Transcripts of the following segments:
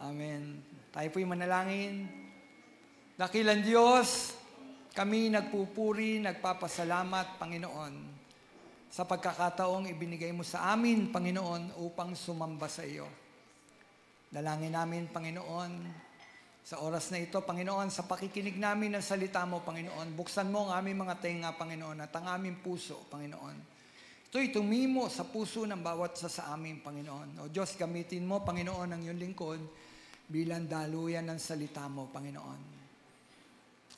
Amen. Tayo po'y manalangin. Dakilang Diyos, kami nagpupuri, nagpapasalamat, Panginoon, sa pagkakataong ibinigay mo sa amin, Panginoon, upang sumamba sa iyo. Dalangin namin, Panginoon, sa oras na ito, Panginoon, sa pakikinig namin ng salita mo, Panginoon, buksan mo ang aming mga tenga, Panginoon, at ang aming puso, Panginoon. Ito'y tumimo sa puso ng bawat sa amin, Panginoon. O Diyos, gamitin mo, Panginoon, ang iyong lingkod bilang daluyan ng salita mo, Panginoon.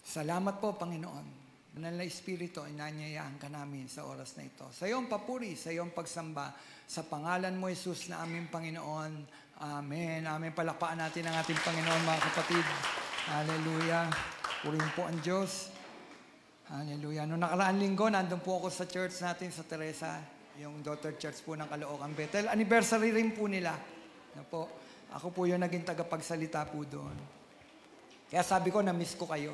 Salamat po, Panginoon. Banal na Espiritu, inanyayahan ka namin sa oras na ito. Sa iyong papuri, sa iyong pagsamba, sa pangalan mo, Jesus, na aming Panginoon. Amen. Amen. Palakpakan natin ang ating Panginoon, mga kapatid. Hallelujah. Purihin po ang Diyos. Hallelujah. Noong nakaraan linggo, nandun po ako sa church natin sa Teresa, yung daughter church po ng Caloocan Bethel. Anniversary rin po nila. Ako po yung naging tagapagsalita po doon. Kaya sabi ko, na-miss ko kayo.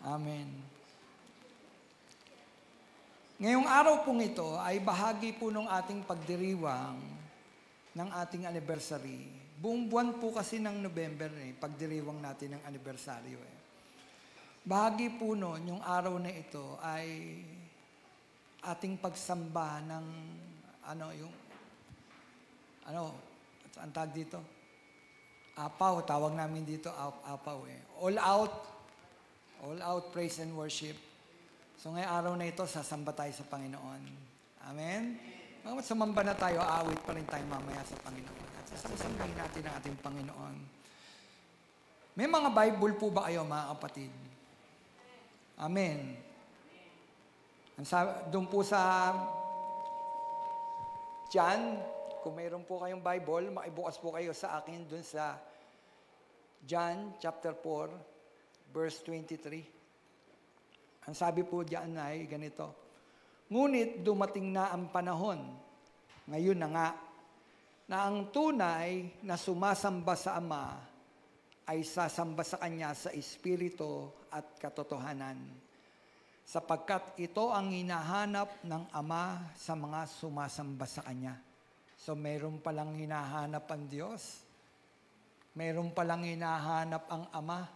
Amen. Ngayong araw pong ito ay bahagi po ng ating pagdiriwang ng ating anniversary. Buong buwan po kasi ng November, pagdiriwang natin ng anniversaryo. Bahagi po noon, yung araw na ito ay ating pagsamba ng, ang tag dito? Apaw, tawag namin dito, apaw All out praise and worship. So ngayong araw na ito, sasamba tayo sa Panginoon. Amen? Mga sumamba na tayo, awit pa rin tayo mamaya sa Panginoon. At sasambahin natin ang ating Panginoon. May mga Bible po ba kayo, mga kapatid? Amen. Doon po sa John, kung mayroon po kayong Bible, maibukas po kayo sa akin doon sa John chapter 4, verse 23. Ang sabi po diyan ay ganito, ngunit dumating na ang panahon, ngayon na nga, na ang tunay na sumasamba sa Ama ay sasamba sa Kanya sa Espiritu at katotohanan. Sapagkat ito ang hinahanap ng Ama sa mga sumasamba sa Kanya. So mayroon palang hinahanap ang Diyos. Mayroon palang hinahanap ang Ama.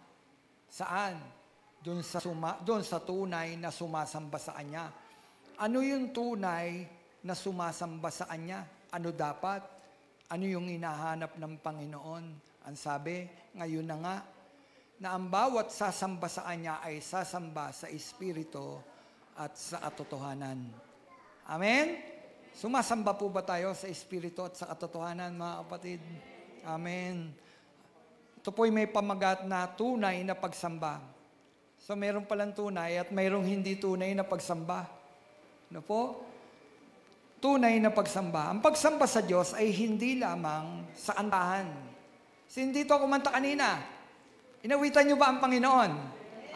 Saan? Doon sa tunay na sumasamba sa Kanya. Ano yung tunay na sumasamba sa Kanya? Ano dapat? Ano yung hinahanap ng Panginoon? Ang sabi, ngayon na nga, na ang bawat sasamba sa Kanya ay sasamba sa Espiritu at sa katotohanan. Amen? Sumasamba po ba tayo sa Espiritu at sa katotohanan, mga kapatid? Amen. Ito po'y may pamagat na tunay na pagsamba. So, mayroon palang tunay at mayroong hindi tunay na pagsamba. Ano po? Tunay na pagsamba. Ang pagsamba sa Diyos ay hindi lamang sa kantahan. Hindi ito kumanta kanina. Inawitan niyo ba ang Panginoon?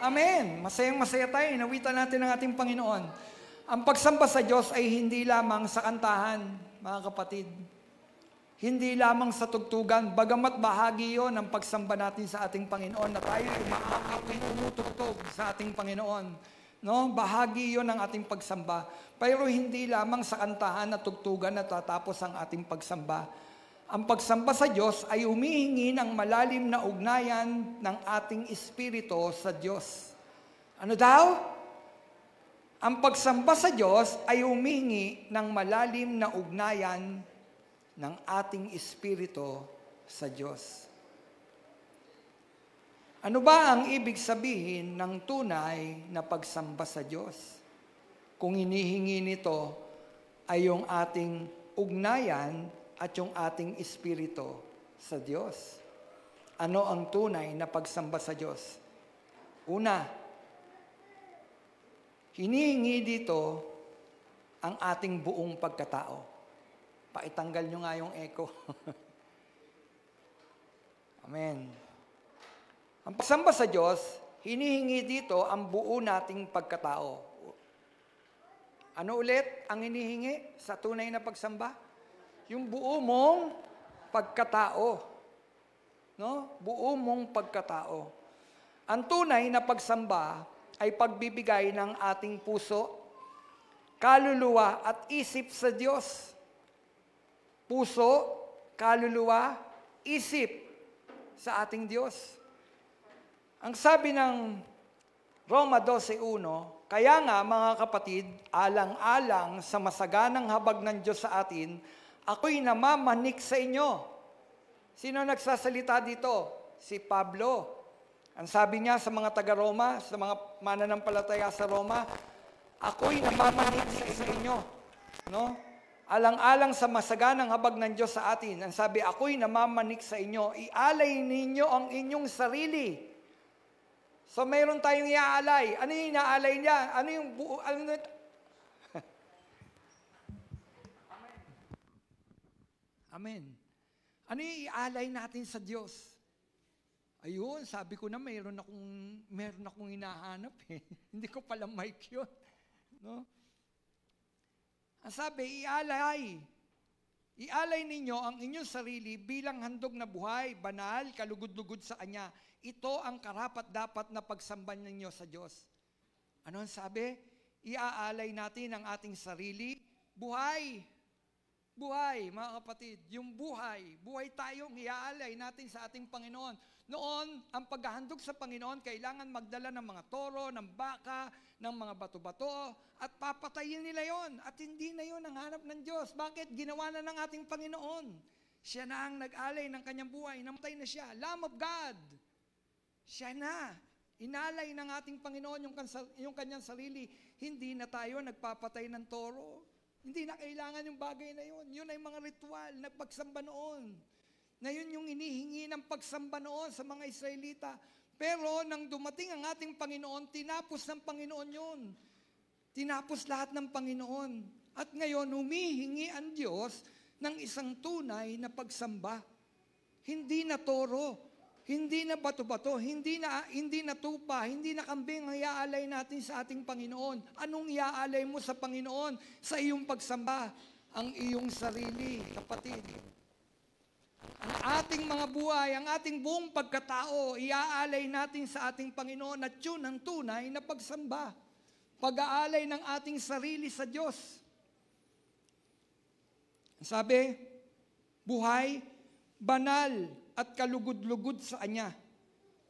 Amen. Masayang-masaya tayo. Inawitan natin ang ating Panginoon. Ang pagsamba sa Diyos ay hindi lamang sa kantahan, mga kapatid. Hindi lamang sa tugtugan. Bagamat bahagi yon ng pagsamba natin sa ating Panginoon na tayo umaakapin, umutugtog sa ating Panginoon. No? Bahagi yon ng ating pagsamba. Pero hindi lamang sa kantahan at tugtugan na tatapos ang ating pagsamba. Ang pagsamba sa Diyos ay humihingi ng malalim na ugnayan ng ating espiritu sa Diyos. Ano daw? Ang pagsamba sa Diyos ay humihingi ng malalim na ugnayan ng ating espiritu sa Diyos. Ano ba ang ibig sabihin ng tunay na pagsamba sa Diyos? Kung hinihingi nito ay yung ating ugnayan at yung ating espiritu sa Diyos. Ano ang tunay na pagsamba sa Diyos? Una, hinihingi dito ang ating buong pagkatao. Paitanggal nyo nga yung echo. Amen. Ang pagsamba sa Diyos, hinihingi dito ang buo nating pagkatao. Ano ulit ang hinihingi sa tunay na pagsamba? Yung buo mong pagkatao. No? Buo mong pagkatao. Ang tunay na pagsamba ay pagbibigay ng ating puso, kaluluwa at isip sa Diyos. Puso, kaluluwa, isip sa ating Diyos. Ang sabi ng Roma 12:1, kaya nga mga kapatid, alang-alang sa masaganang habag ng Diyos sa atin, ako'y namamanik sa inyo. Sino nagsasalita dito? Si Pablo. Ang sabi niya sa mga taga-Roma, sa mga mananampalataya sa Roma, ako'y namamanik sa inyo. No? Alang-alang sa masaganang habag ng Diyos sa atin. Ang sabi, ako'y namamanik sa inyo. Ialay ninyo ang inyong sarili. So mayroon tayong iaalay. Ano yung inaalay niya? Ano yung Amen. Ano yung ialay natin sa Diyos? Ayun, sabi ko na meron akong hinahanap eh. Hindi ko pala mic yun. No? Ang sabi, ialay ninyo ang inyong sarili bilang handog na buhay, banal, kalugod-lugod sa Kanya. Ito ang karapat-dapat na pagsamban ninyo sa Diyos. Ano ang sabi? Iaalay natin ang ating sarili, buhay. Buhay, mga kapatid, yung buhay tayong iaalay natin sa ating Panginoon. Noon, ang paghahandog sa Panginoon, kailangan magdala ng mga toro, ng baka, ng mga bato-bato, at papatayin nila yon. At hindi na yon ang hanap ng Diyos. Bakit? Ginawa na ng ating Panginoon. Siya na ang nag-alay ng kanyang buhay. Namatay na siya. Lamb of God. Siya na. Inalay ng ating Panginoon yung kanyang sarili. Hindi na tayo nagpapatay ng toro. Hindi na kailangan yung bagay na yun. Yun ay mga ritual na pagsamba noon. Na yun yung inihingi ng pagsamba noon sa mga Israelita. Pero nang dumating ang ating Panginoon, tinapos ng Panginoon yun. Tinapos lahat ng Panginoon. At ngayon, humihingi ang Diyos ng isang tunay na pagsamba. Hindi na toro, hindi na bato-bato, hindi na tupa, hindi na kambing ang iaalay natin sa ating Panginoon. Anong iaalay mo sa Panginoon sa iyong pagsamba? Ang iyong sarili, kapatid. Ang ating mga buhay, ang ating buong pagkatao, iaalay natin sa ating Panginoon at yun ang tunay na pagsamba. Pag-aalay ng ating sarili sa Diyos. Sabi, buhay, banal, at kalugod-lugod sa Kanya.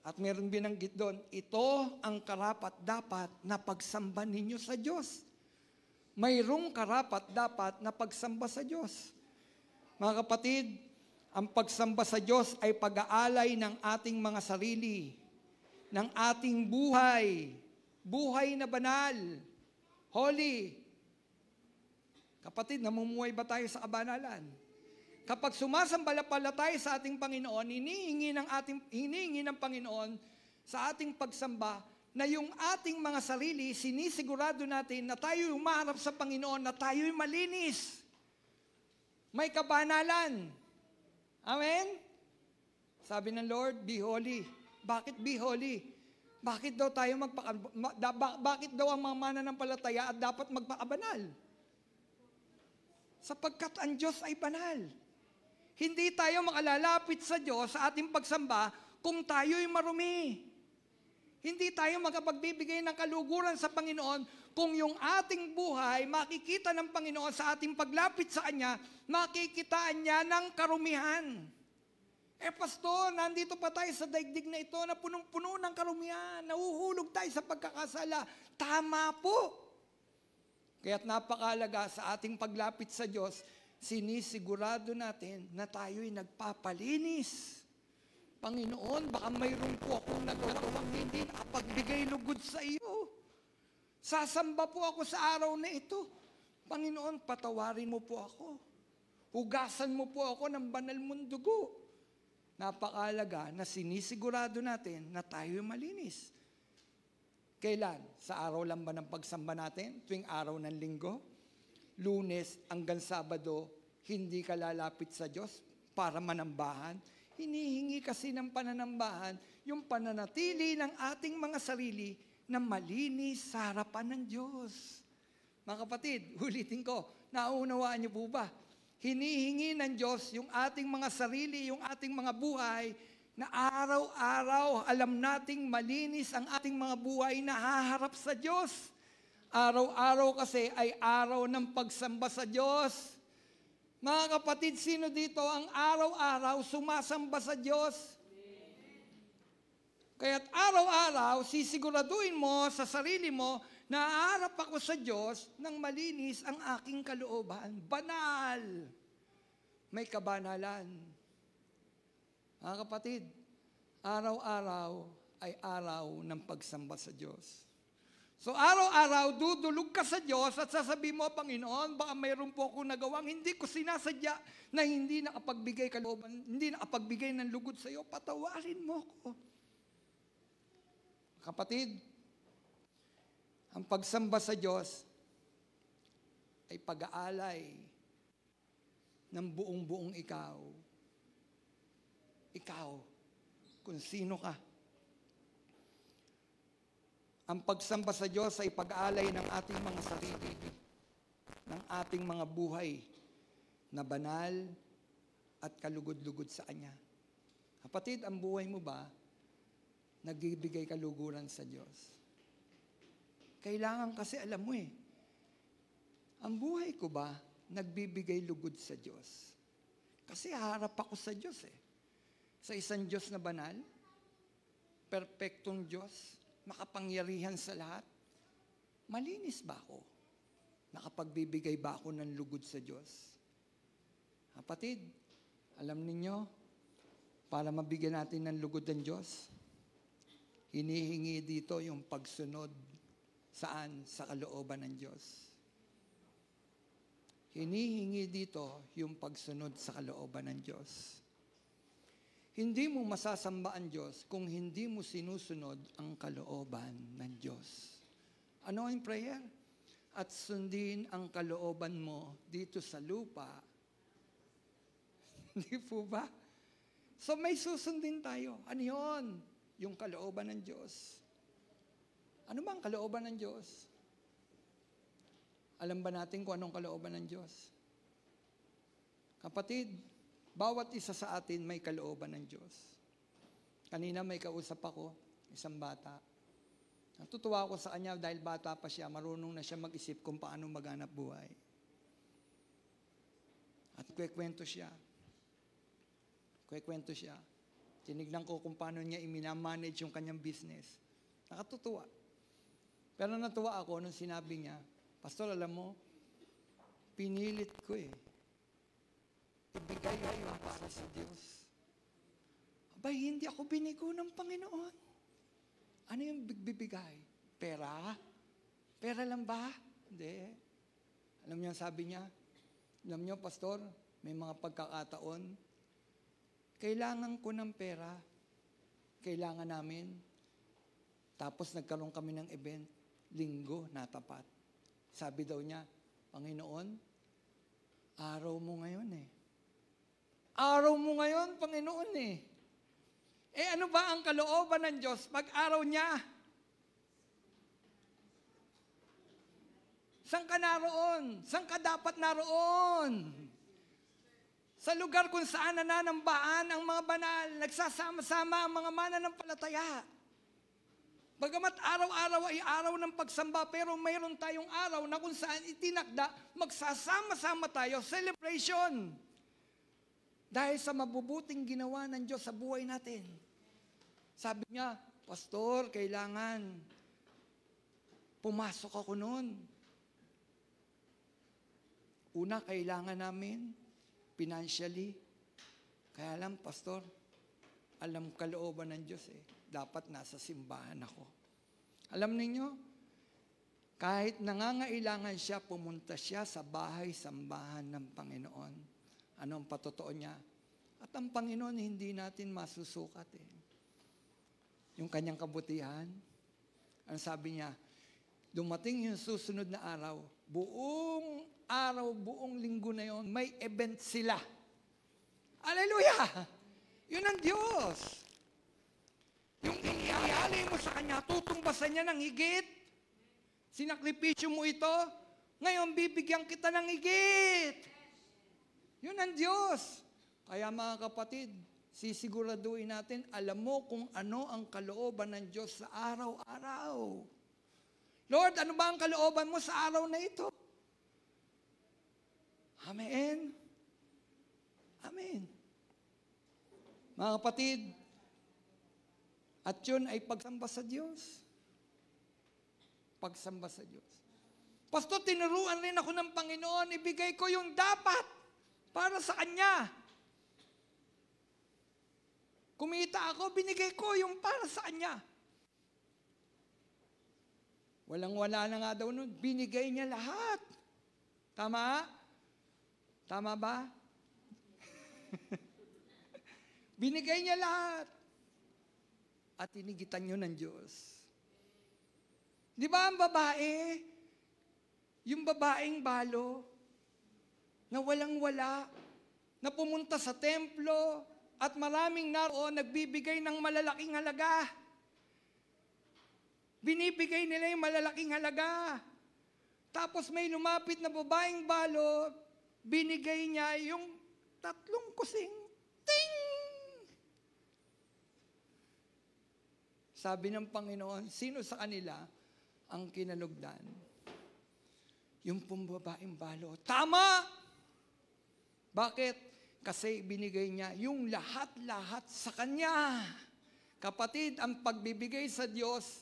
At meron binanggit doon, ito ang karapat-dapat na pagsamba ninyo sa Diyos. Mayroong karapat-dapat na pagsamba sa Diyos. Mga kapatid, ang pagsamba sa Diyos ay pag-aalay ng ating mga sarili, ng ating buhay, buhay na banal, holy. Kapatid, namumuhay ba tayo sa kabanalan? Kapag sumasambala tayo sa ating Panginoon, hinihingi ng Panginoon sa ating pagsamba na yung ating mga sarili, sinisigurado natin na tayo umaharap sa Panginoon, na tayo'y malinis. May kabanalan. Amen? Sabi ng Lord, be holy. Bakit be holy? Bakit daw tayo bakit daw ang mga mananampalataya at dapat magpakabanal? Sapagkat ang Diyos ay banal. Hindi tayo makalalapit sa Diyos sa ating pagsamba kung tayo'y marumi. Hindi tayo makapagbibigay ng kaluguran sa Panginoon kung yung ating buhay makikita ng Panginoon sa ating paglapit sa Kanya, makikitaan niya ng karumihan. Pastor, nandito pa tayo sa daigdig na ito na punong-puno ng karumihan. Nahuhulog tayo sa pagkakasala. Tama po. Kaya't napakalaga sa ating paglapit sa Diyos, sinisigurado natin na tayo'y nagpapalinis. Panginoon, baka mayroon po akong nagawang hindi nakapagbigay lugod sa iyo. Sasamba po ako sa araw na ito. Panginoon, patawarin mo po ako. Hugasan mo po ako ng banal mong dugo. Napakalaga na sinisigurado natin na tayo'y malinis. Kailan? Sa araw lang ba ng pagsamba natin? Tuwing araw ng linggo? Lunes hanggang Sabado, hindi ka lalapit sa Diyos para manambahan? Hinihingi kasi ng pananambahan yung pananatili ng ating mga sarili na malinis sa harapan ng Diyos. Mga kapatid, ulitin ko, naunawaan niyo po ba? Hinihingi ng Diyos yung ating mga sarili, yung ating mga buhay, na araw-araw alam nating malinis ang ating mga buhay na haharap sa Diyos. Araw-araw kasi ay araw ng pagsamba sa Diyos. Mga kapatid, sino dito ang araw-araw sumasamba sa Diyos? Kaya't araw-araw, sisiguraduhin mo sa sarili mo na aarap ako sa Diyos nang malinis ang aking kalooban. Banal. May kabanalan. Mga kapatid, araw-araw ay araw ng pagsamba sa Diyos. So araw-araw, dudulog ka sa Diyos at sasabihin mo, Panginoon, baka mayroon po akong nagawang hindi ko sinasadya na hindi nakapagbigay kalooban, hindi nakapagbigay ng lugod sa iyo, patawarin mo ko. Kapatid, ang pagsamba sa Diyos ay pag-aalay ng buong-buong ikaw. Ikaw, kung sino ka. Ang pagsamba sa Diyos ay pag-aalay ng ating mga sarili, ng ating mga buhay na banal at kalugod-lugod sa Kanya. Kapatid, ang buhay mo ba nagbibigay kaluguran sa Diyos? Kailangan kasi alam mo ang buhay ko ba nagbibigay lugod sa Diyos? Kasi harap ako sa Diyos Sa isang Diyos na banal, perpektong Diyos, makapangyarihan sa lahat. Malinis ba ako? Nakapagbibigay ba ako ng lugod sa Diyos? Kapatid, alam ninyo, para mabigyan natin ng lugod ng Diyos, hinihingi dito yung pagsunod saan? Sa kalooban ng Diyos. Hinihingi dito yung pagsunod sa kalooban ng Diyos. Hindi mo masasamba ang Diyos kung hindi mo sinusunod ang kalooban ng Diyos. Ano ang prayer? At sundin ang kalooban mo dito sa lupa. Hindi po ba? So may susundin tayo. Ano yun? Yung kalooban ng Diyos. Ano ba ang kalooban ng Diyos? Alam ba natin kung anong kalooban ng Diyos? Kapatid, bawat isa sa atin may kalooban ng Diyos. Kanina may kausap ako, isang bata. Natutuwa ako sa kanya dahil bata pa siya, marunong na siya mag-isip kung paano maghanap buhay. At kwento siya. Tinignan ko kung paano niya i-manage yung kanyang business. Nakatutuwa. Pero natuwa ako nung sinabi niya, Pastor, alam mo, pinilit ko ibigay yung para sa Diyos. Abay, hindi ako binigo ng Panginoon. Ano yung bibigay? Pera? Pera lang ba? Hindi. Alam niyo, sabi niya, alam niyo, Pastor, may mga pagkakataon, kailangan ko ng pera, kailangan namin, tapos nagkaroon kami ng event, linggo, natapat. Sabi daw niya, Panginoon, araw mo ngayon Araw mo ngayon, Panginoon ano ba ang kalooban ng Diyos pag araw niya? Saan ka naroon? Saan ka dapat naroon? Sa lugar kung saan nananambaan ang mga banal, nagsasama-sama ang mga mananampalataya. Bagamat araw-araw ay araw ng pagsamba, pero mayroon tayong araw na kung saan itinakda, magsasama-sama tayo, celebration. Dahil sa mabubuting ginawa ng Diyos sa buhay natin. Sabi niya, Pastor, kailangan pumasok ako noon. Una, kailangan namin financially. Kaya lang, Pastor, alam kalooban ng Diyos dapat nasa simbahan ako. Alam ninyo, kahit nangangailangan siya, pumunta siya sa bahay-sambahan ng Panginoon. Ano ang patotoo niya? At ang Panginoon hindi natin masusukat Yung kanyang kabutihan. Ang sabi niya, dumating yung susunod na araw, buong linggo na yon, may event sila. Hallelujah! Yun ang Diyos. Yung iniaalay mo sa Kanya, tutumbasan niya ng higit. Sinakripisyo mo ito, ngayon bibigyan kita ng higit. Yun ang Diyos. Kaya mga kapatid, sisiguraduhin natin, alam mo kung ano ang kalooban ng Diyos sa araw-araw. Lord, ano ba ang kalooban mo sa araw na ito? Amen. Amen. Mga kapatid, at yun ay pagsamba sa Diyos. Pagsamba sa Diyos. Pastor, tinuruan rin ako ng Panginoon, ibigay ko yung dapat para sa Kanya. Kumita ako, binigay ko yung para sa Kanya. Walang-wala na nga daw nun. Binigay niya lahat. Tama? Tama ba? Binigay niya lahat. At inigitan niyo ng Diyos. Di ba ang babae? Yung babaeng balo, na walang-wala, na pumunta sa templo, at maraming naroon nagbibigay ng malalaking halaga. Binibigay nila yung malalaking halaga. Tapos may lumapit na babaeng balo, binigay niya yung 3 kusing. Ting! Sabi ng Panginoon, sino sa kanila ang kinalugdan? Yung pong babaeng balo. Tama! Bakit? Kasi binigay niya yung lahat-lahat sa Kanya. Kapatid, ang pagbibigay sa Diyos,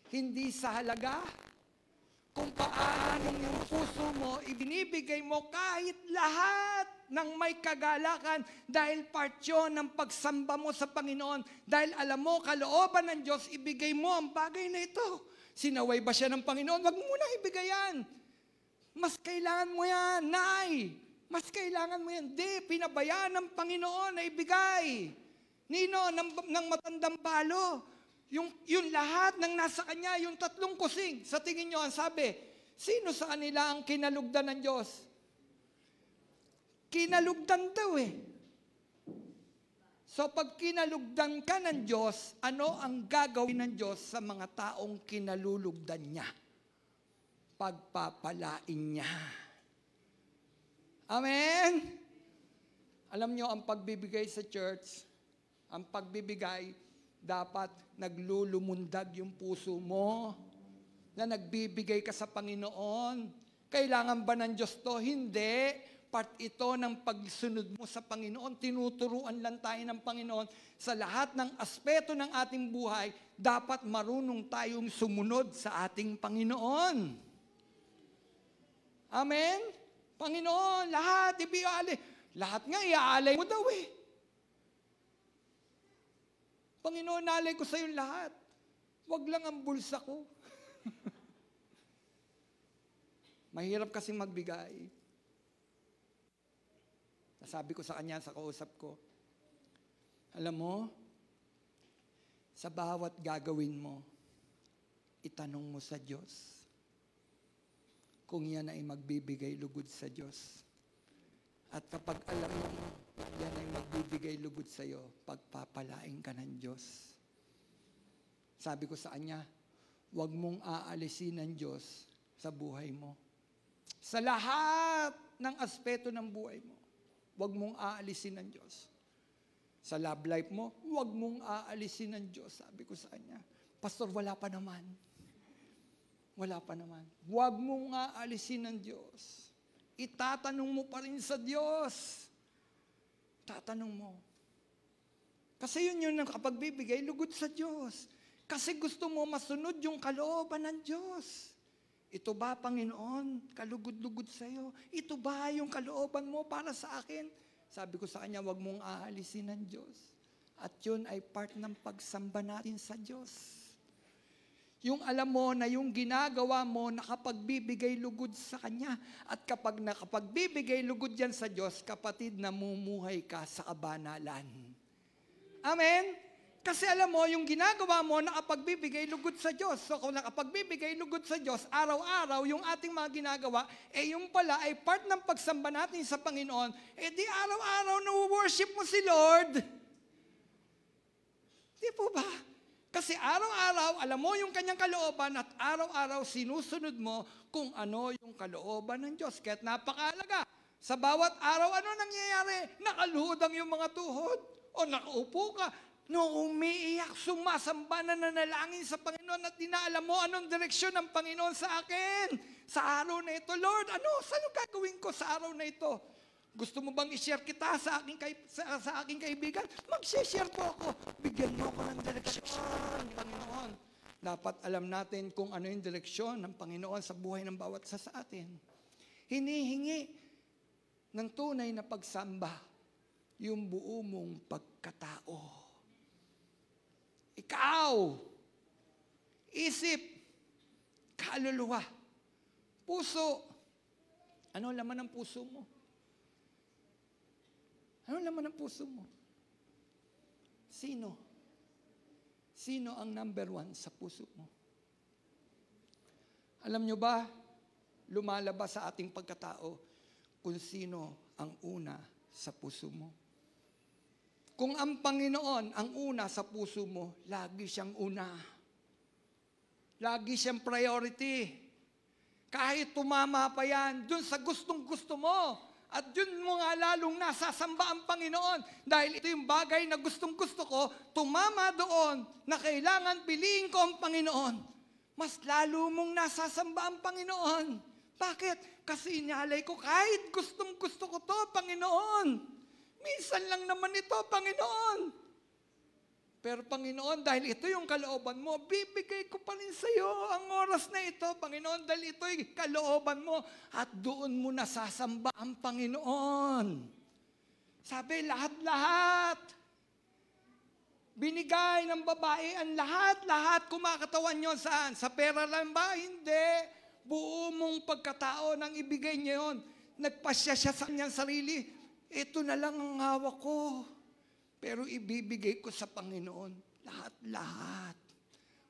hindi sa halaga. Kung paano yung puso mo, ibinibigay mo kahit lahat ng may kagalakan dahil part yun ng pagsamba mo sa Panginoon. Dahil alam mo, kalooban ng Diyos, ibigay mo ang bagay na ito. Sinaway ba siya ng Panginoon? Wag mo muna ibigay yan. Mas kailangan mo yan, Nay. Mas kailangan mo yan. Di, pinabayaan ng Panginoon na ibigay. Nino, ng matandang balo. Yung lahat ng nasa kanya, yung 3 kusing. Sa tingin nyo, ang sabi, sino sa kanila ang kinalugdan ng Diyos? Kinalugdan daw eh. So pag kinalugdan ka ng Diyos, ano ang gagawin ng Diyos sa mga taong kinalulugdan niya? Pagpapalain niya. Amen? Alam nyo, ang pagbibigay sa church, ang pagbibigay, dapat naglulumundag yung puso mo, na nagbibigay ka sa Panginoon. Kailangan ba ng Diyos to? Hindi. Part ito ng pagsunod mo sa Panginoon. Tinuturuan lang tayo ng Panginoon sa lahat ng aspeto ng ating buhay, dapat marunong tayong sumunod sa ating Panginoon. Amen? Panginoon, lahat ibialay. Lahat nga iaalay mo daw eh. Panginoon, nalay ko sa iyo lahat. Wag lang ang bulsa ko. Mahirap kasing magbigay. Sabi ko sa kanya, sa kausap ko, alam mo, sa bawat gagawin mo, itanong mo sa Diyos kung yan ay magbibigay lugod sa Diyos. At kapag alam mo, yan ay magbibigay lugod sa iyo, pagpapalain ka ng Diyos. Sabi ko sa kanya, huwag mong aalisin ng Diyos sa buhay mo. Sa lahat ng aspeto ng buhay mo, huwag mong aalisin ng Diyos. Sa love life mo, huwag mong aalisin ng Diyos. Sabi ko sa kanya, Pastor, wala pa naman. Wala pa naman. Huwag mong aalisin ng Diyos. Itatanong mo pa rin sa Diyos. Tatanong mo. Kasi yun ang kapagbibigay lugod sa Diyos. Kasi gusto mo masunod yung kalooban ng Diyos. Ito ba, Panginoon, kalugod-lugod sa iyo? Ito ba yung kalooban mo para sa akin? Sabi ko sa kanya, huwag mong aalisin ng Diyos. At yun ay part ng pagsamba natin sa Diyos. Yung alam mo na yung ginagawa mo nakapagbibigay lugod sa Kanya. At kapag nakapagbibigay lugod yan sa Diyos, kapatid, namumuhay ka sa kabanalan. Amen? Kasi alam mo, yung ginagawa mo nakapagbibigay lugod sa Diyos. So kung nakapagbibigay lugod sa Diyos, araw-araw yung ating mga ginagawa, yung pala ay part ng pagsamba natin sa Panginoon, di araw-araw na-worship mo si Lord. Di po ba? Kasi araw-araw, alam mo yung kanyang kalooban at araw-araw sinusunod mo kung ano yung kalooban ng Diyos. Kaya't napakalaga. Sa bawat araw, ano nangyayari? Nakaluhod ang yung mga tuhod. O nakaupo ka. No, umiiyak, sumasamba na nanalangin sa Panginoon at dinaalam mo anong direksyon ng Panginoon sa akin. Sa araw na ito, Lord, saan gagawin ko sa araw na ito? Gusto mo bang i-share kita sa aking kaibigan? Mag-share po ako. Bigyan mo ako ng direksyon, Panginoon. Dapat alam natin kung ano yung direksyon ng Panginoon sa buhay ng bawat isa sa atin. Hinihingi ng tunay na pagsamba yung buo mong pagkatao. Ikaw, isip, kaluluwa, puso. Ano laman ng puso mo? Ano laman ng puso mo? Sino? Sino ang number 1 sa puso mo? Alam nyo ba, lumalabas sa ating pagkatao kung sino ang una sa puso mo. Kung ang Panginoon ang una sa puso mo, lagi siyang una. Lagi siyang priority. Kahit tumama pa yan, dun sa gustong-gusto mo, at yun mo nga lalong nasasamba ang Panginoon. Dahil ito yung bagay na gustong-gusto ko, tumama doon na kailangan piliin ko ang Panginoon. Mas lalo mong nasasamba ang Panginoon. Bakit? Kasi inalay ko kahit gustong-gusto ko to, Panginoon. Minsan lang naman ito, Panginoon. Pero Panginoon, dahil ito yung kalooban mo, bibigay ko pa rin sa iyo ang oras na ito, Panginoon, dahil ito yung kalooban mo at doon mo nasasamba ang Panginoon. Sabi, lahat-lahat. Binigay ng babae ang lahat-lahat kumakatawan nyo saan? Sa pera lang ba? Hindi. Buo mong pagkatao nang ibigay niya yun. Nagpasya siya sa kanyang sarili. Ito na lang ang hawak ko. Pero ibibigay ko sa Panginoon lahat-lahat.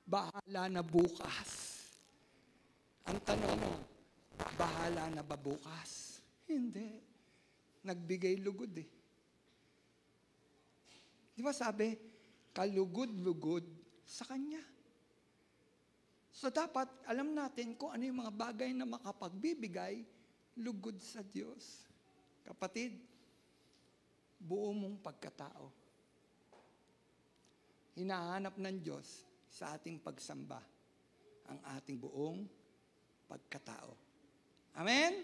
Bahala na bukas. Ang tanong mo, bahala na ba bukas? Hindi. Nagbigay lugod eh. Di ba sabi, kalugod-lugod sa Kanya. So dapat alam natin kung ano yung mga bagay na makapagbibigay lugod sa Diyos. Kapatid, buo mong pagkatao. Hinahanap ng Diyos sa ating pagsamba ang ating buong pagkatao. Amen?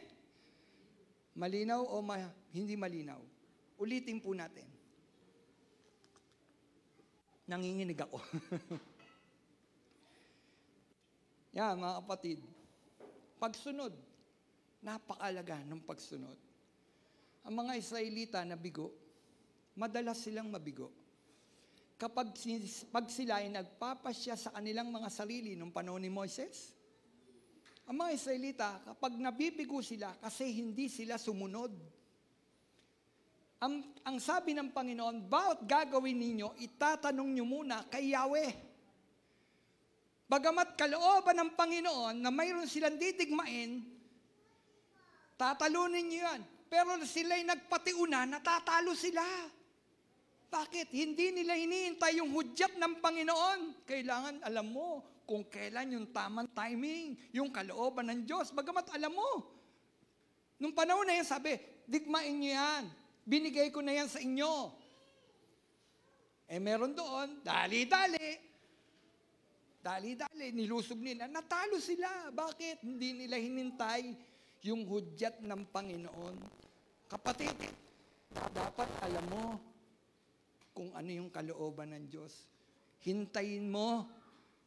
Malinaw o hindi malinaw? Ulitin po natin. Nanginginig ako. Yan, mga kapatid. Pagsunod. Napakalaga ng pagsunod. Ang mga Israelita na bigo, madalas silang mabigo. Kapag sila ay nagpapasya sa kanilang mga sarili nung panahon ni Moises, ang mga Israelita, kapag nabibigo sila kasi hindi sila sumunod, ang sabi ng Panginoon, bawat gagawin ninyo, itatanong nyo muna kay Yahweh. Bagamat kalooban ng Panginoon na mayroon silang didigmain, tatalunin nyo yan. Pero sila'y nagpatiuna, natatalo sila. Bakit? Hindi nila hinihintay yung hudyat ng Panginoon. Kailangan alam mo kung kailan yung tamang timing, yung kalooban ng Diyos. Bagamat alam mo, nung panahon na yan sabi, digmain nyo yan. Binigay ko na yan sa inyo. Meron doon, dali-dali. Dali-dali, nilusob nila. Natalo sila. Bakit? Hindi nila hinintay yung hudyat ng Panginoon. Kapatid, dapat alam mo kung ano yung kalooban ng Diyos. Hintayin mo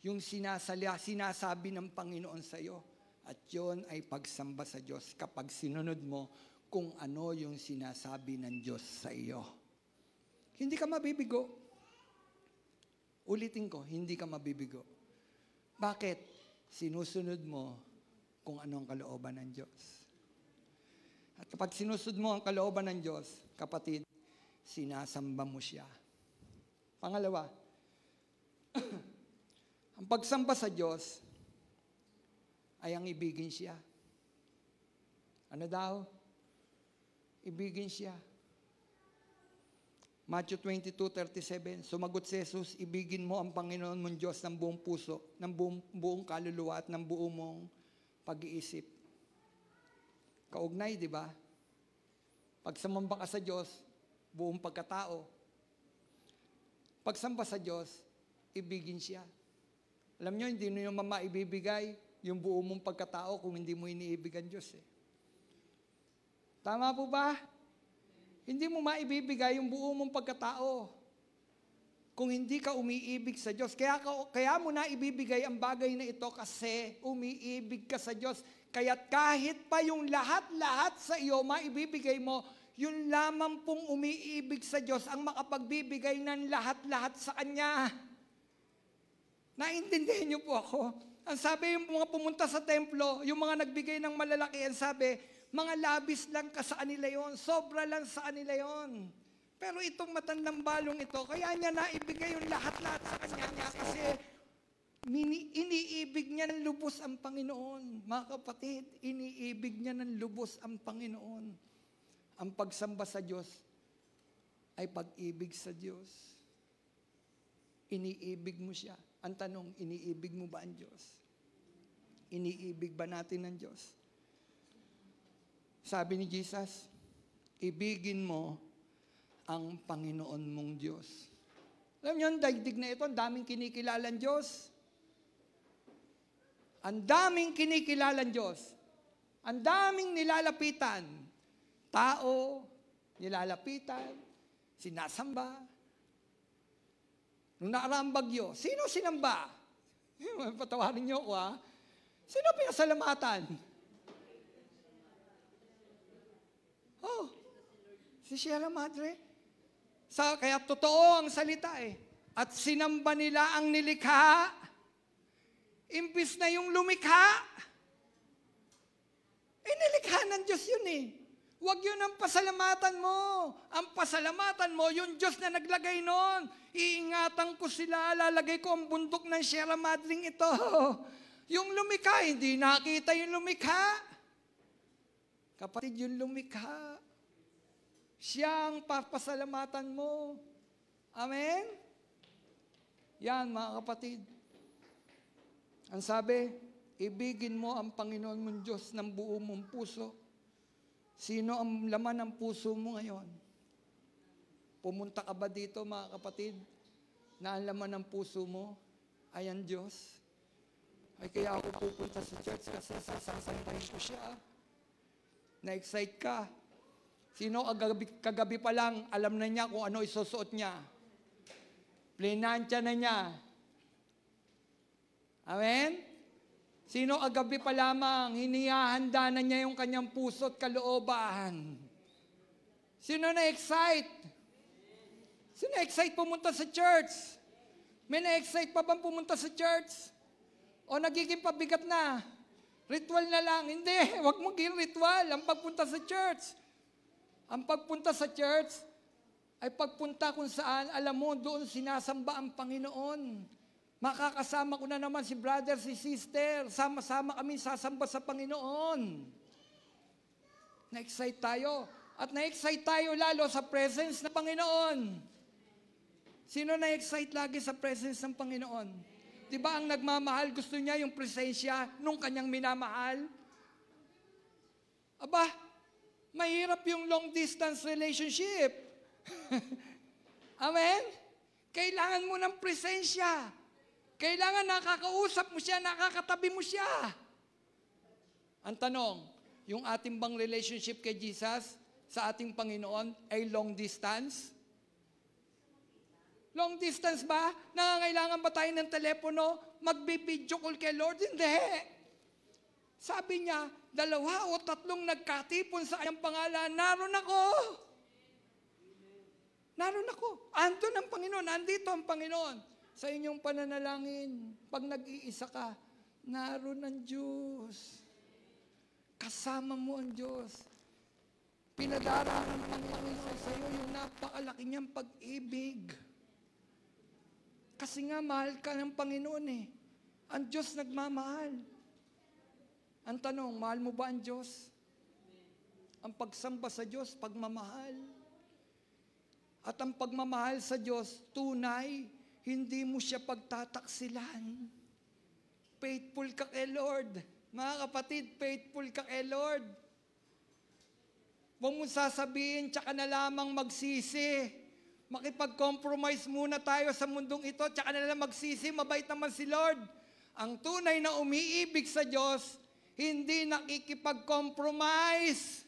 yung sinasabi ng Panginoon sa iyo. At yon ay pagsamba sa Diyos kapag sinunod mo kung ano yung sinasabi ng Diyos sa iyo. Hindi ka mabibigo. Ulitin ko, hindi ka mabibigo. Bakit? Sinusunod mo kung ano ang kalooban ng Diyos. At kapag sinusunod mo ang kalooban ng Diyos, kapatid, sinasamba mo siya. Pangalawa, ang pagsamba sa Diyos ay ang ibigin siya. Ano daw? Ibigin siya. Matthew 22:37, sumagot si Jesus, ibigin mo ang Panginoon mong Diyos ng buong puso, ng buong kaluluwa at ng buong mong pag-iisip. Kaugnay, di ba? Pag sumamba ka sa Diyos, buong pagkatao. Pagsamba sa Diyos, ibigin siya. Alam nyo, hindi nyo naman maibibigay yung buo mong pagkatao kung hindi mo iniibig ang Diyos. Tama po ba? Hindi mo maibibigay yung buo mong pagkatao kung hindi ka umiibig sa Diyos. Kaya mo na ibibigay ang bagay na ito kasi umiibig ka sa Diyos. Kaya't kahit pa yung lahat-lahat sa iyo maibibigay mo, yun lamang pong umiibig sa Diyos ang makapagbibigay ng lahat-lahat sa Kanya. Naintindihan niyo po ako? Ang sabi yung mga pumunta sa templo, yung mga nagbigay ng malalaki, ang sabi, mga labis lang ka sa kanila yon, sobra lang sa kanila yon. Pero itong matandang balong ito, kaya niya naibigay yung lahat-lahat sa kanya niya kasi iniibig niya ng lubos ang Panginoon. Mga kapatid, iniibig niya ng lubos ang Panginoon. Ang pagsamba sa Diyos ay pag-ibig sa Diyos. Iniibig mo siya. Ang tanong, iniibig mo ba ang Diyos? Iniibig ba natin ang Diyos? Sabi ni Jesus, ibigin mo ang Panginoon mong Diyos. Alam niyo, ang daigdig na ito, ang daming kinikilalang Diyos. Ang daming kinikilalang Diyos. Ang daming nilalapitan. Tao, nilalapitan, sinasamba. Nung nakaraang bagyo, sino sinamba? Patawarin niyo ako, ha? Sino pinasalamatan? Oh, si Sierra Madre. Kaya totoo ang salita eh. At sinamba nila ang nilikha, imbis na yung lumikha. Nilikha ng Diyos yun eh. Huwag yun ang pasalamatan mo. Ang pasalamatan mo, yung Diyos na naglagay nun. Iingatan ko sila, lalagay ko ang bundok ng Sierra Madre ito. Yung lumikha, hindi nakita yung lumikha. Kapatid, yung lumikha. Siya ang papasalamatan mo. Amen? Yan, mga kapatid. Ang sabi, ibigin mo ang Panginoon mong Diyos ng buo mong puso. Sino ang laman ng puso mo ngayon? Pumunta ka ba dito, mga kapatid, na ang laman ng puso mo ay ang Diyos? Ay kaya ako pupunta sa church kasi sasasayin ko siya. Na-excite ka. Sino kagabi pa lang, alam na niya kung ano isusuot niya. Plinansya na niya. Amen? Sino kagabi pa lamang, hinihahanda na niya yung kanyang puso at kalooban. Sino na-excite? Sino na-excite pumunta sa church? May na-excite pa bang pumunta sa church? O nagiging pabigat na? Ritual na lang. Hindi, huwag mo gawin ritual ang pagpunta sa church. Ang pagpunta sa church ay pagpunta kung saan, alam mo, doon sinasamba ang Panginoon. Makakasama ko na naman si brother, si sister. Sama-sama kami sasamba sa Panginoon. Na-excite tayo. At na-excite tayo lalo sa presence ng Panginoon. Sino na-excite lagi sa presence ng Panginoon? Di ba ang nagmamahal, gusto niya yung presensya nung kanyang minamahal? Aba, mahirap yung long distance relationship. Amen? Kailangan mo ng presensya. Kailangan nakakausap mo siya, nakakatabi mo siya. Ang tanong, yung ating bang relationship kay Jesus sa ating Panginoon ay long distance? Long distance ba? Nangangailangan ba tayo ng telepono? Magbi-video call kay Lord? Hindi. Sabi niya, 2 o 3 nagkatipon sa kanyang pangalan, naroon ako. Naroon ako. Andun ang Panginoon. Andito ang Panginoon. Sa inyong pananalangin, pag nag-iisa ka, naroon ang Diyos. Kasama mo ang Diyos. Pinadara ng Panginoon sa iyo yung napakalaki niyang pag-ibig. Kasi nga, mahal ka ng Panginoon eh. Ang Diyos nagmamahal. Ang tanong, mahal mo ba ang Diyos? Ang pagsamba sa Diyos, pagmamahal. At ang pagmamahal sa Diyos, tunay, hindi mo siya pagtataksilan. Faithful ka kay Lord. Mga kapatid, faithful ka kay Lord. Huwag mo sasabihin, tsaka na lamang magsisi. Makipag-compromise muna tayo sa mundong ito, tsaka na lang magsisi, mabait naman si Lord. Ang tunay na umiibig sa Diyos, hindi nakikipag-compromise.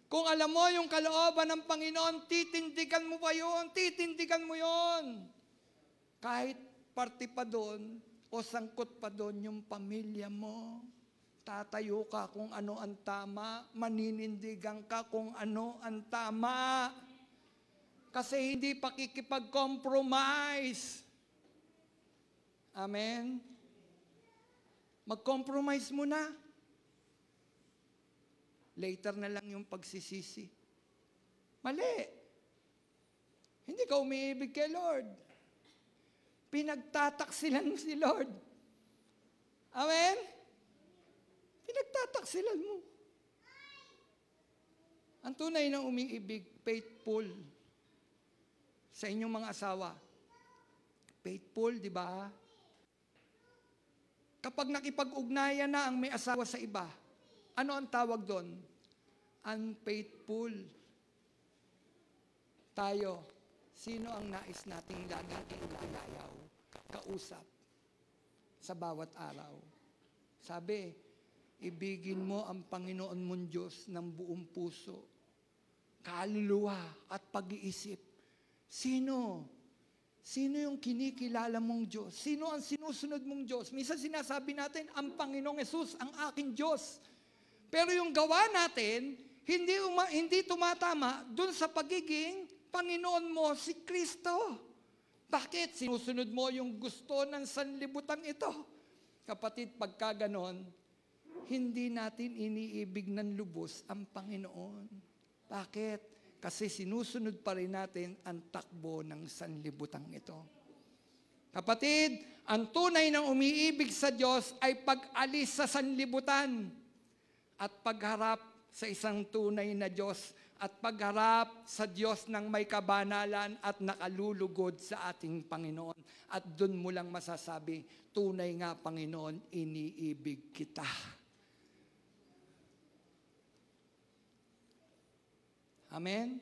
Kung alam mo yung kalooban ng Panginoon, titindigan mo pa yun, titindigan mo yun. Kahit parte pa doon o sangkot pa doon yung pamilya mo, tatayo ka kung ano ang tama, maninindigan ka kung ano ang tama. Kasi hindi pakikipag-compromise. Amen? Mag-compromise mo na. Later na lang yung pagsisisi. Mali. Hindi ka umiibig kay Lord. Pinagtataksilan mo si Lord. Amen? Pinagtataksilan mo. Ang tunay ng umiibig, faithful. Sa inyong mga asawa. Faithful, di ba? Kapag nakipag-ugnayan na ang may asawa sa iba, ano ang tawag doon? Unfaithful. Tayo, sino ang nais nating laging iuulayaw, kausap, sa bawat araw? Sabi, ibigin mo ang Panginoon mong Diyos ng buong puso, kaluluwa at pag-iisip. Sino? Sino yung kinikilala mong Diyos? Sino ang sinusunod mong Diyos? Minsan sinasabi natin, ang Panginoong Yesus ang aking Diyos. Pero yung gawa natin, hindi tumatama dun sa pagiging Panginoon mo si Kristo. Bakit? Sinusunod mo yung gusto ng sanlibutan ito. Kapatid, pagka ganon, hindi natin iniibig ng lubos ang Panginoon. Bakit? Kasi sinusunod pa rin natin ang takbo ng sanlibutan ito. Kapatid, ang tunay ng umiibig sa Diyos ay pag-alis sa sanlibutan at pagharap sa isang tunay na Diyos at pagharap sa Diyos ng may kabanalan at nakalulugod sa ating Panginoon. At doon mo lang masasabi, tunay nga Panginoon, iniibig kita. Amen?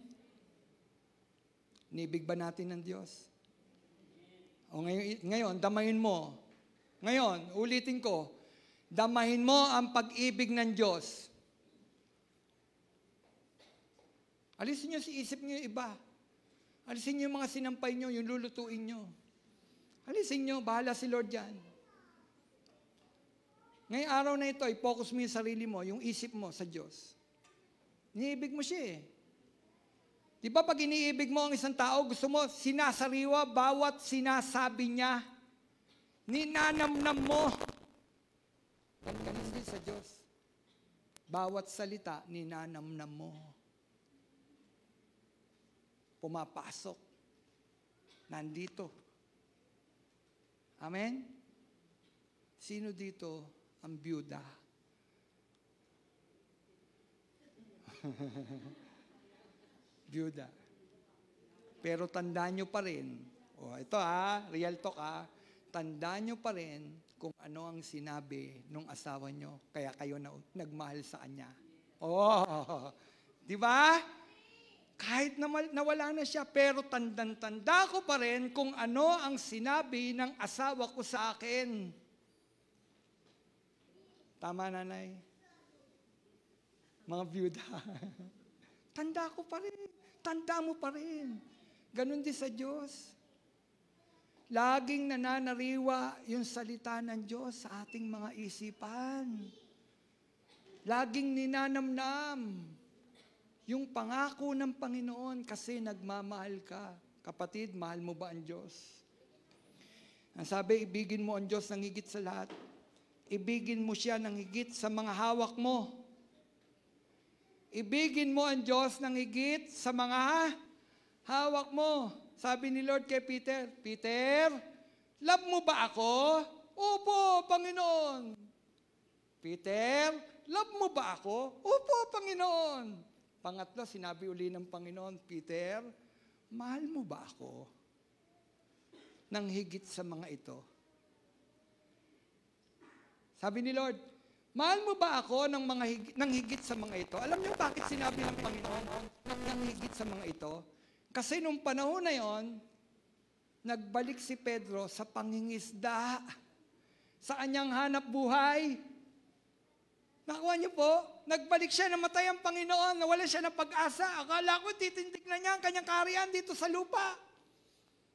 Inibig ba natin ng Diyos? O ngayon, damahin mo. Ngayon, ulitin ko, damahin mo ang pag-ibig ng Diyos. Alisin nyo si isip nyo yung iba. Alisin nyo yung mga sinampay nyo, yung lulutuin nyo. Alisin nyo, bahala si Lord dyan. Ngayong araw na ito, i-focus mo yung sarili mo, yung isip mo sa Diyos. Iniibig mo siya eh. Di ba pag iniibig mo ang isang tao, gusto mo sinasariwa bawat sinasabi niya. Ninanamnam mo. Ganun din sa Diyos. Bawat salita, ninanamnam mo. Pumapasok. Nandito. Amen? Sino dito ang byuda? Byuda. Pero tandaan nyo pa rin, ito real talk tandaan nyo pa rin kung ano ang sinabi nung asawa nyo, kaya kayo nagmahal sa kanya. Di ba? Kahit nawala na siya, pero tanda ko pa rin kung ano ang sinabi ng asawa ko sa akin. Tama, nanay? Mga byuda. Tanda ko pa rin. Tanda mo pa rin. Ganon din sa Diyos. Laging nananariwa yung salita ng Diyos sa ating mga isipan. Laging ninanamnam yung pangako ng Panginoon kasi nagmamahal ka. Kapatid, mahal mo ba ang Diyos? Ang sabi, ibigin mo ang Diyos ng higit sa lahat. Ibigin mo siya ng higit sa mga hawak mo. Ibigin mo ang Diyos ng higit sa mga hawak mo. Sabi ni Lord kay Peter, Peter, love mo ba ako? Opo, Panginoon. Peter, love mo ba ako? Opo, Panginoon. Pangatlo, sinabi uli ng Panginoon, Peter, mahal mo ba ako nang higit sa mga ito? Sabi ni Lord, mahal mo ba ako nang higit sa mga ito? Alam niyo bakit sinabi ng Panginoon nang higit sa mga ito? Kasi nung panahon na yon, nagbalik si Pedro sa pangingisda, sa kanyang hanap buhay. Nakuha niyo po? nagbalik siya, namatay ang Panginoon, nawalan siya ng pag-asa. Akala ko titindig na niya ang kanyang kaharian dito sa lupa.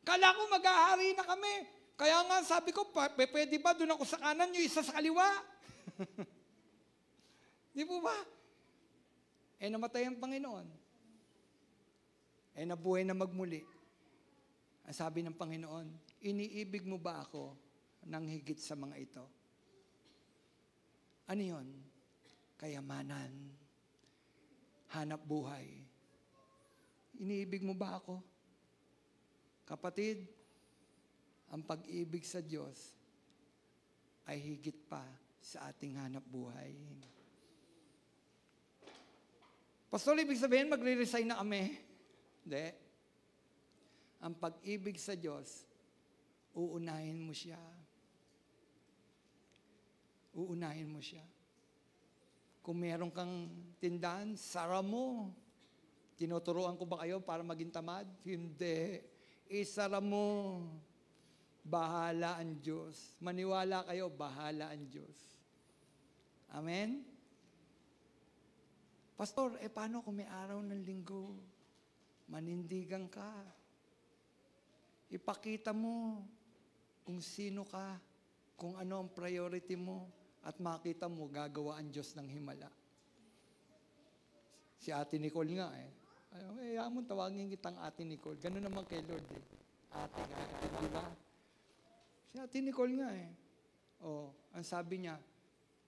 Akala ko mag-ahari na kami. Kaya nga sabi ko, pwede ba doon ako sa kanan, yung isa sa kaliwa? Di po ba? Namatay ang Panginoon. Nabuhay na magmuli. Ang sabi ng Panginoon, iniibig mo ba ako nang higit sa mga ito? Ano yun? Kayamanan, hanap buhay. Iniibig mo ba ako? Kapatid, ang pag-ibig sa Diyos ay higit pa sa ating hanap buhay. Pastor, ibig sabihin magre-resign na kami? Hindi. Ang pag-ibig sa Diyos, uunahin mo siya. Uunahin mo siya. Kung meron kang tindahan, sara mo. Tinuturuan ko ba kayo para maging tamad? Hindi. Isara mo. Bahala ang Diyos. Maniwala kayo, bahala ang Diyos. Amen? Pastor, paano kung may araw ng linggo? Manindigan ka. Ipakita mo kung sino ka, kung ano ang priority mo, at makita mo, gagawa ang Diyos ng himala. Si Ate Nicole nga mo tawagin kitang Ate Nicole. Ganun naman kay Lord Ate nga, di ba? Si Ate Nicole nga ang sabi niya,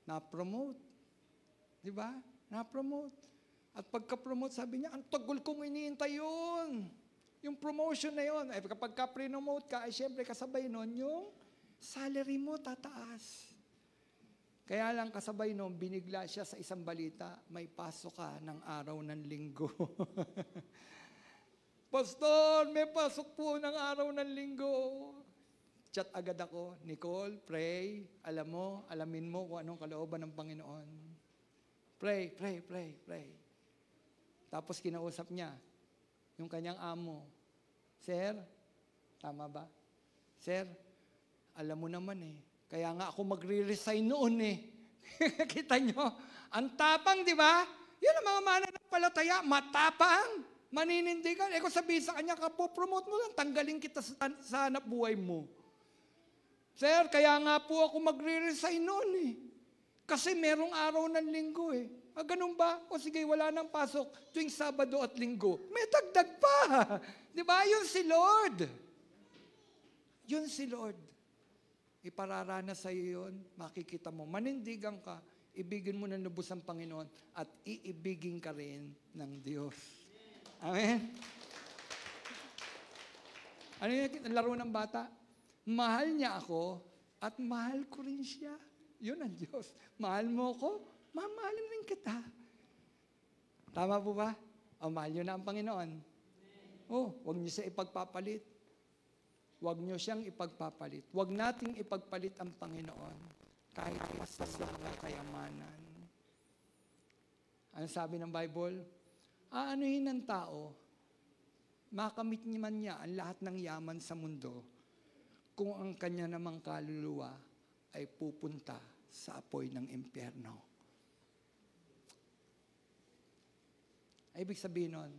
na-promote. Di ba? Na-promote. At pagka-promote, sabi niya, ang tagal kong iniintay yun. Yung promotion na yun. Kapag ka-promote ka, syempre kasabay nun, yung salary mo tataas. Kaya lang kasabay nun, binigla siya sa isang balita, may pasok ka ng araw ng linggo. Pastor, may pasok po ng araw ng linggo. Chat agad ako, Nicole, pray. Alamin mo kung anong kalooban ng Panginoon. Pray. Tapos kinausap niya, yung kanyang amo, Sir, tama ba? Sir, alam mo naman kaya nga ako magre-resign noon Kita nyo? Ang tapang, di ba? Yan ang mga mananampalataya, matapang, maninindigan. Kung sabihin sa kanya, kapopromote mo lang, tanggalin kita sa hanap buhay mo. Sir, kaya nga po ako magre-resign noon Kasi merong araw ng linggo ganun ba? O sige, wala nang pasok tuwing Sabado at Linggo. May dagdag pa. Di ba? Yun si Lord. Yun si Lord. Ipararanas sa iyo yun, makikita mo. Manindigan ka, ibigin mo na lubos ang Panginoon at iibigin ka rin ng Diyos. Amen? Ano yung laro ng bata? Mahal niya ako at mahal ko rin siya. Yun ang Diyos. Mahal mo ako, mamahalin rin kita. Tama po ba? Mahal niyo na ang Panginoon. Huwag niyo siya ipagpapalit. Huwag niyo siyang ipagpapalit. Huwag nating ipagpalit ang Panginoon kahit sa mga kayamanan. Ano sabi ng Bible? Aanuhin ng tao, makamit man niya ang lahat ng yaman sa mundo kung ang kanya namang kaluluwa ay pupunta sa apoy ng impyerno. Ibig sabihin nun,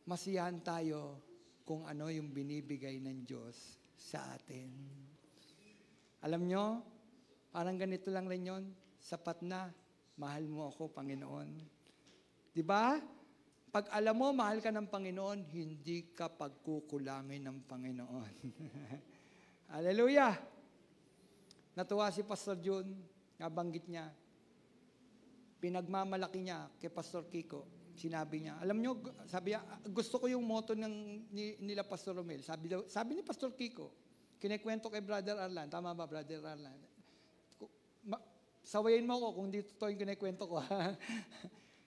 masiyahan tayo kung ano yung binibigay ng Diyos sa atin. Alam nyo, parang ganito lang rin yun, sapat na, mahal mo ako, Panginoon. Di ba? Pag alam mo, mahal ka ng Panginoon, hindi ka pagkukulangin ng Panginoon. Hallelujah! Natuwa si Pastor Jun, nabanggit niya, pinagmamalaki niya kay Pastor Kiko. Sinabi niya, alam niyo, sabi niya, gusto ko yung motto nila Pastor Romel. Sabi ni Pastor Kiko, kinikwento kay Brother Arlan, tama ba Brother Arlan? Sawayin mo ko kung di totoo yung kinikwento ko.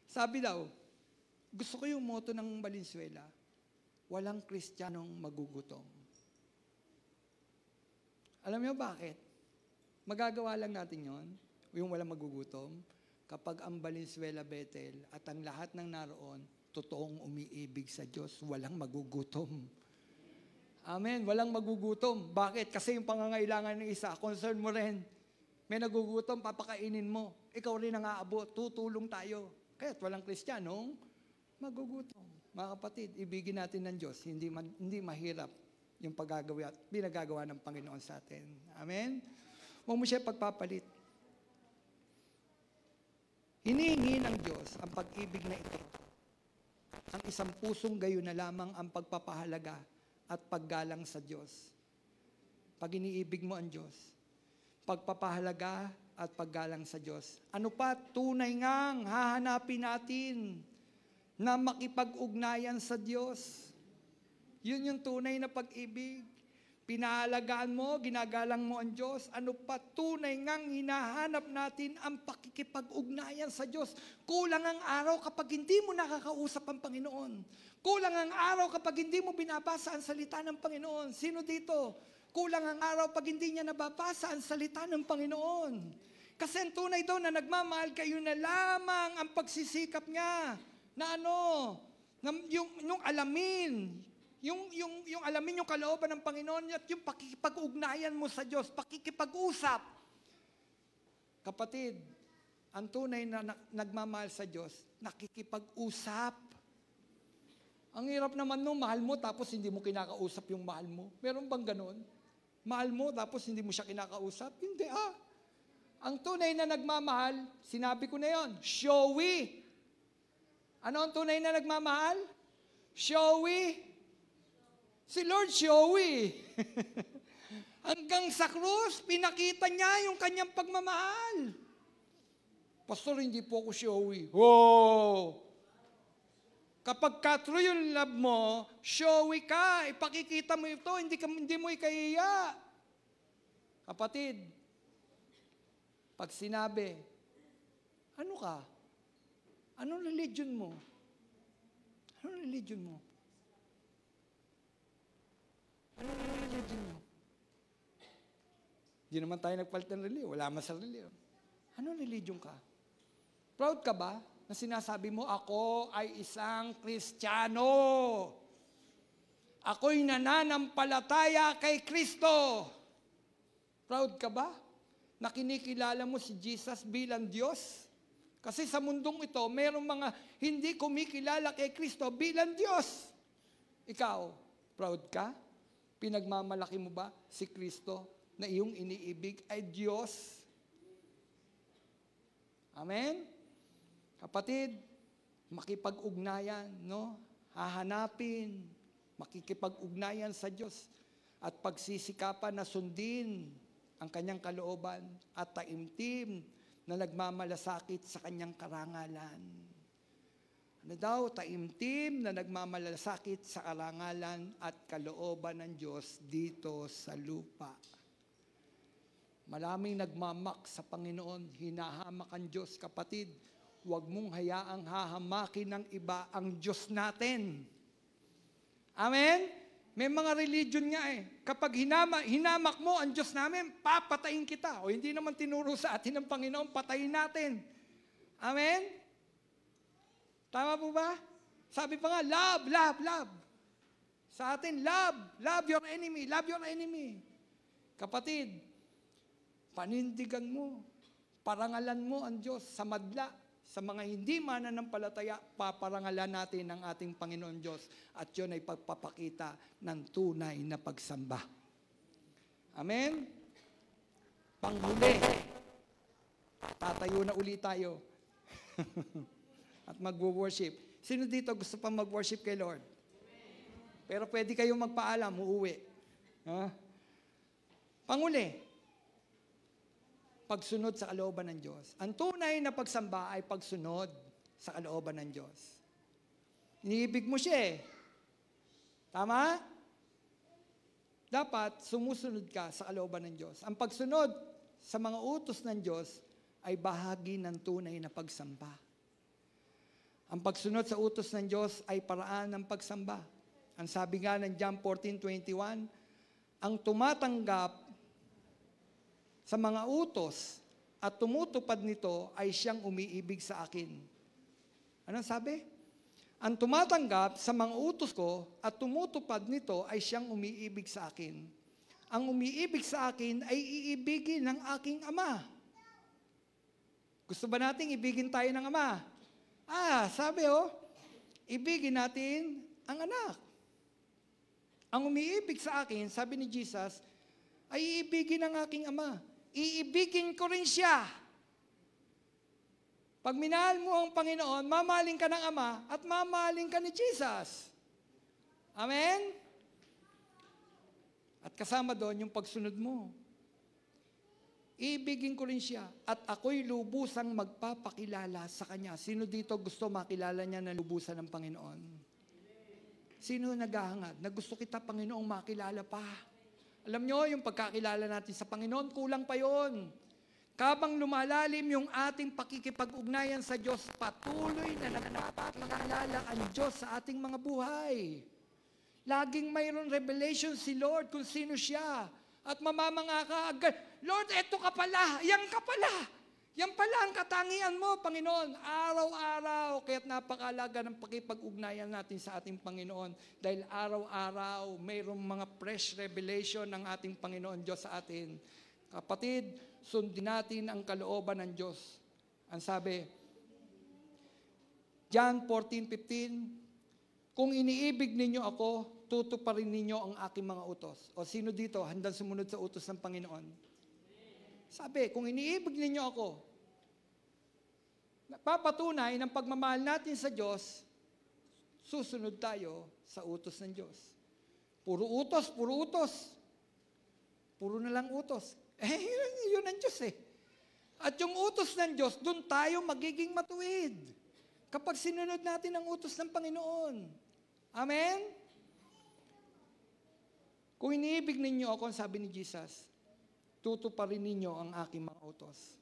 Sabi daw, gusto ko yung motto ng Valenzuela, walang Kristiyanong magugutom. Alam niyo bakit? Magagawa lang natin yon, yung walang magugutom, kapag ang Valenzuela Bethel at ang lahat ng naroon, totoong umiibig sa Diyos, walang magugutom. Amen, walang magugutom. Bakit? Kasi yung pangangailangan ng isa, concern mo rin. May nagugutom, papakainin mo. Ikaw rin ang aabot, tutulong tayo. Kaya't walang Kristiyanong magugutom. Mga kapatid, ibigin natin ng Diyos, hindi mahirap yung paggagawa at binagagawa ng Panginoon sa atin. Amen? Huwag mo siya pagpapalit. Hinihingi ng Diyos ang pag-ibig na ito. Ang isang pusong gayon na lamang ang pagpapahalaga at paggalang sa Diyos. Pag iniibig mo ang Diyos, pagpapahalaga at paggalang sa Diyos. Ano pa? Tunay ngang hahanapin natin na makipag-ugnayan sa Diyos. Yun yung tunay na pag-ibig. Pinahalagaan mo, ginagalang mo ang Diyos. Ano pa? Tunay ngang hinahanap natin ang pakikipag-ugnayan sa Diyos. Kulang ang araw kapag hindi mo nakakausap ang Panginoon. Kulang ang araw kapag hindi mo binabasa ang salita ng Panginoon. Sino dito? Kulang ang araw pag hindi niya nababasa ang salita ng Panginoon. Kasi ang tunay daw na nagmamahal kayo na lamang ang pagsisikap niya. Na yung alamin, yung alamin yung kalooban ng Panginoon at yung pakikipag-ugnayan mo sa Diyos, pakikipag-usap. Kapatid, ang tunay na nagmamahal sa Diyos, nakikipag-usap. Ang hirap naman nung mahal mo tapos hindi mo kinakausap yung mahal mo. Meron bang ganon? Mahal mo tapos hindi mo siya kinakausap? Hindi Ang tunay na nagmamahal, sinabi ko na yon, showy. Ano ang tunay na nagmamahal? Showy. Si Lord showy. Hanggang sa krus, pinakita niya yung kanyang pagmamahal. Pastor, hindi po ako showy. Wow! Kapag true yung love mo, showy ka, ipakikita mo ito, hindi mo ikahiya. Kapatid, pag sinabi, ano ka? Anong religion mo? Anong religion mo? Anong religion mo? Hindi naman tayo nagpalit ng religion. Wala man sa religion. Anong religion ka? Proud ka ba na sinasabi mo, ako ay isang Kristiyano. Ako'y nananampalataya kay Kristo. Proud ka ba na kinikilala mo si Jesus bilang Diyos? Kasi sa mundong ito, mayroong mga hindi kumikilala kay Kristo bilang Diyos. Ikaw, proud ka? Pinagmamalaki mo ba si Kristo na iyong iniibig ay Diyos? Amen? Kapatid, makipag-ugnayan, no? Hahanapin, makikipag-ugnayan sa Diyos at pagsisikapan na sundin ang kanyang kalooban at taimtim na nagmamalasakit sa kanyang karangalan. Ano daw? Taimtim na nagmamalasakit sa karangalan at kalooban ng Diyos dito sa lupa. Maraming nagmamak sa Panginoon, hinahamak ang Diyos, kapatid. Huwag mong hayaang hahamakin ng iba ang Diyos natin. Amen? May mga religion nga Kapag hinamak mo ang Diyos namin, papatayin kita. O hindi naman tinuro sa atin ng Panginoon, patayin natin. Amen? Tama po ba? Sabi pa nga, love, love, love. Sa atin, love. Love your enemy. Love your enemy. Kapatid, panindigan mo. Parangalan mo ang Diyos sa madla. Sa mga hindi mananampalataya, paparangalan natin ang ating Panginoon Diyos at yun ay pagpapakita ng tunay na pagsamba. Amen? Panghuli, tatayo na uli tayo at mag-worship. Sino dito gusto pa mag-worship kay Lord? Pero pwede kayong magpaalam, uuwi. Panghuli, pagsunod sa kalooban ng Diyos. Ang tunay na pagsamba ay pagsunod sa kalooban ng Diyos. Iniibig mo siya Tama? Dapat sumusunod ka sa kalooban ng Diyos. Ang pagsunod sa mga utos ng Diyos ay bahagi ng tunay na pagsamba. Ang pagsunod sa utos ng Diyos ay paraan ng pagsamba. Ang sabi nga ng John 14:21, ang tumatanggap sa mga utos at tumutupad nito ay siyang umiibig sa akin. Anong sabi? Ang tumatanggap sa mga utos ko at tumutupad nito ay siyang umiibig sa akin. Ang umiibig sa akin ay iibigin ng aking Ama. Gusto ba nating ibigin tayo ng Ama? Sabi ibigin natin ang anak. Ang umiibig sa akin, sabi ni Jesus, ay iibigin ng aking Ama. Iibigin ko rin siya. Pag minahal mo ang Panginoon, mamahalin ka ng Ama at mamahalin ka ni Jesus. Amen? At kasama doon yung pagsunod mo. Iibigin ko rin siya at ako'y lubusang magpapakilala sa Kanya. Sino dito gusto makilala niya na lubusan ng Panginoon? Sino naghahangad na gusto kita, Panginoong, makilala pa? Alam nyo, yung pagkakilala natin sa Panginoon, kulang pa yon. Kabang lumalalim yung ating pakikipag-ugnayan sa Diyos, patuloy na nagpapakilala ang Diyos sa ating mga buhay. Laging mayroon revelation si Lord kung sino siya. At mamamanga ka agad, Lord, eto ka pala, yan ka pala. Yan pala ang katangian mo, Panginoon. Araw-araw, kaya't napakalaga ng pakipag-ugnayan natin sa ating Panginoon. Dahil araw-araw, mayroong mga fresh revelation ng ating Panginoon Diyos sa atin. Kapatid, sundin natin ang kalooban ng Diyos. Ang sabi, John 14:15, kung iniibig ninyo ako, tutuparin ninyo ang aking mga utos. O sino dito handang sumunod sa utos ng Panginoon? Sabi, kung iniibig ninyo ako, papatunay ng pagmamahal natin sa Diyos, susunod tayo sa utos ng Diyos. Puro utos, puro utos. Puro na lang utos. Yun ang Diyos At yung utos ng Diyos, doon tayo magiging matuwid. Kapag sinunod natin ang utos ng Panginoon. Amen? Kung iniibig ninyo ako, sabi ni Jesus, tutuparin ninyo ang aking mga utos.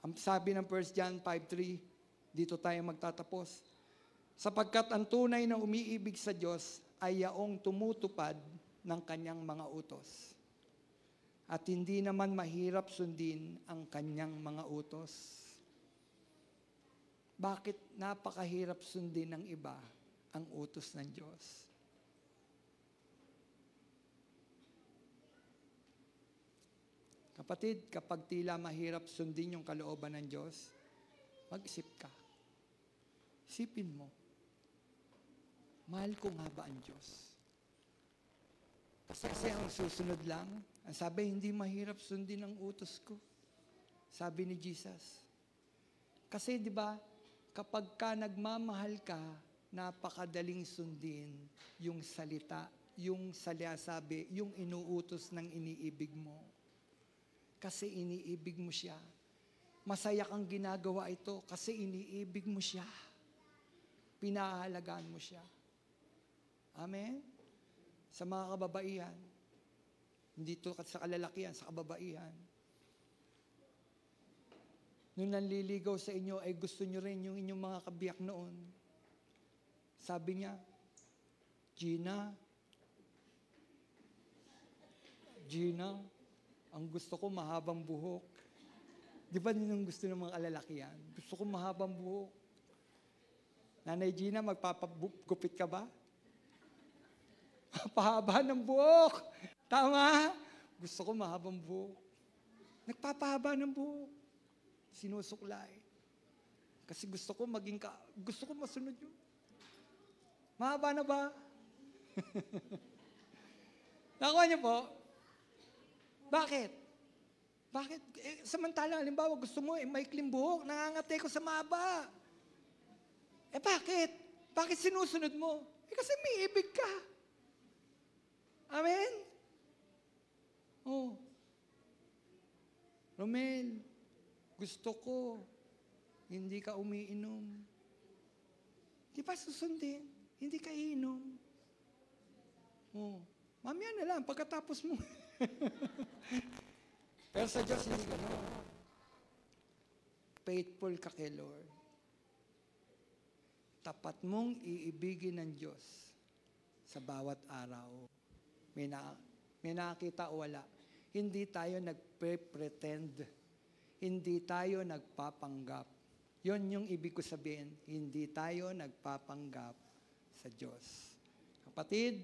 Ang sabi ng 1 John 5:3, dito tayo magtatapos. Sapagkat ang tunay na umiibig sa Diyos ay yaong tumutupad ng kanyang mga utos. At hindi naman mahirap sundin ang kanyang mga utos. Bakit napakahirap sundin ng iba ang utos ng Diyos? Kapatid, kapag tila mahirap sundin yung kalooban ng Diyos, mag-isip ka. Isipin mo, mahal ko nga ba ang Diyos? Kasi ang susunod lang, ang sabi, hindi mahirap sundin ang utos ko. Sabi ni Jesus. Kasi di ba, kapag ka nagmamahal ka, napakadaling sundin yung salita, yung salyasabi, yung inuutos ng iniibig mo. Kasi iniibig mo siya. Masaya kang ginagawa ito kasi iniibig mo siya. Pinahalagaan mo siya. Amen? Sa mga kababaihan, hindi ito sa kalalakihan, sa kababaihan. Nung nanliligaw sa inyo, ay gusto nyo rin yung inyong mga kabiyak noon. Sabi niya, Gina, ang gusto ko mahabang buhok. Di ba yun ang gusto ng mga kalalakihan? Gusto ko mahabang buhok. Nanay Gina, magpapagupit ka ba? Pahaba ng buhok. Tama? Gusto ko mahabang buhok. Nagpapahaba ng buhok. Sinusuklay. Kasi gusto ko gusto ko masunod yun. Mahaba na ba? Nakuha niyo po? Bakit? Samantalang, halimbawa, gusto mo, maikling buhok, nangangate ko sa mahaba. Bakit? Bakit sinusunod mo? Kasi may ibig ka. Amen? Romel, gusto ko, hindi ka umiinom. Di ba susundin? Hindi ka iinom. Mamaya na lang, pagkatapos mo. Pero sa Diyos, hindi gano'n. Faithful ka kay Lord. Tapat mong iibigin ng Diyos sa bawat araw. May nakakita o wala. Hindi tayo nagpe-pretend. Hindi tayo nagpapanggap. Yun yung ibig ko sabihin. Hindi tayo nagpapanggap sa Diyos. Kapatid,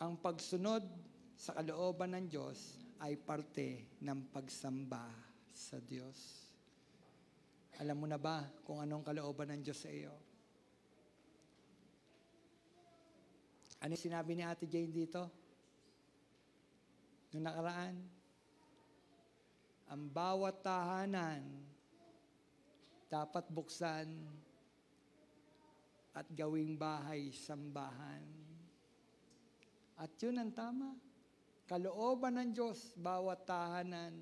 ang pagsunod sa kalooban ng Diyos ay parte ng pagsamba sa Diyos. Alam mo na ba kung anong kalooban ng Diyos sa iyo? Ano yung sinabi ni Ate Jane dito? Noong nakaraan, ang bawat tahanan dapat buksan at gawing bahay sambahan. At yun ang tama. Kalooban ng Diyos, bawat tahanan,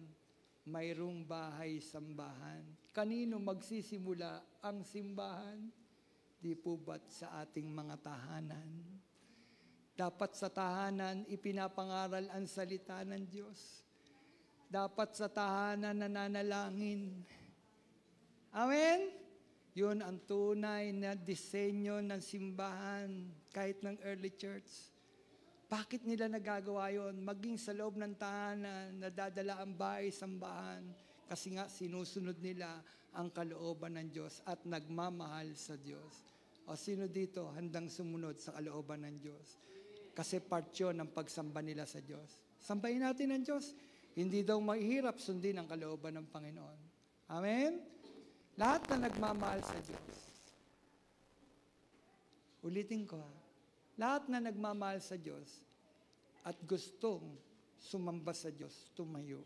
mayroong bahay sambahan. Kanino magsisimula ang simbahan? Di po ba't sa ating mga tahanan? Dapat sa tahanan, ipinapangaral ang salita ng Diyos. Dapat sa tahanan, nananalangin. Amen? Yun ang tunay na disenyo ng simbahan, kahit ng early church. Bakit nila nagagawa yun? Maging sa loob ng tahanan, nadadala ang bahay sambahan, kasi nga sinusunod nila ang kalooban ng Diyos at nagmamahal sa Diyos. O sino dito handang sumunod sa kalooban ng Diyos? Kasi part yun ng pagsamba nila sa Diyos. Sambahin natin ang Diyos. Hindi daw mahirap sundin ang kalooban ng Panginoon. Amen? Lahat na nagmamahal sa Diyos. Ulitin ko ha. Lahat na nagmamahal sa Diyos at gustong sumamba sa Diyos, tumayo.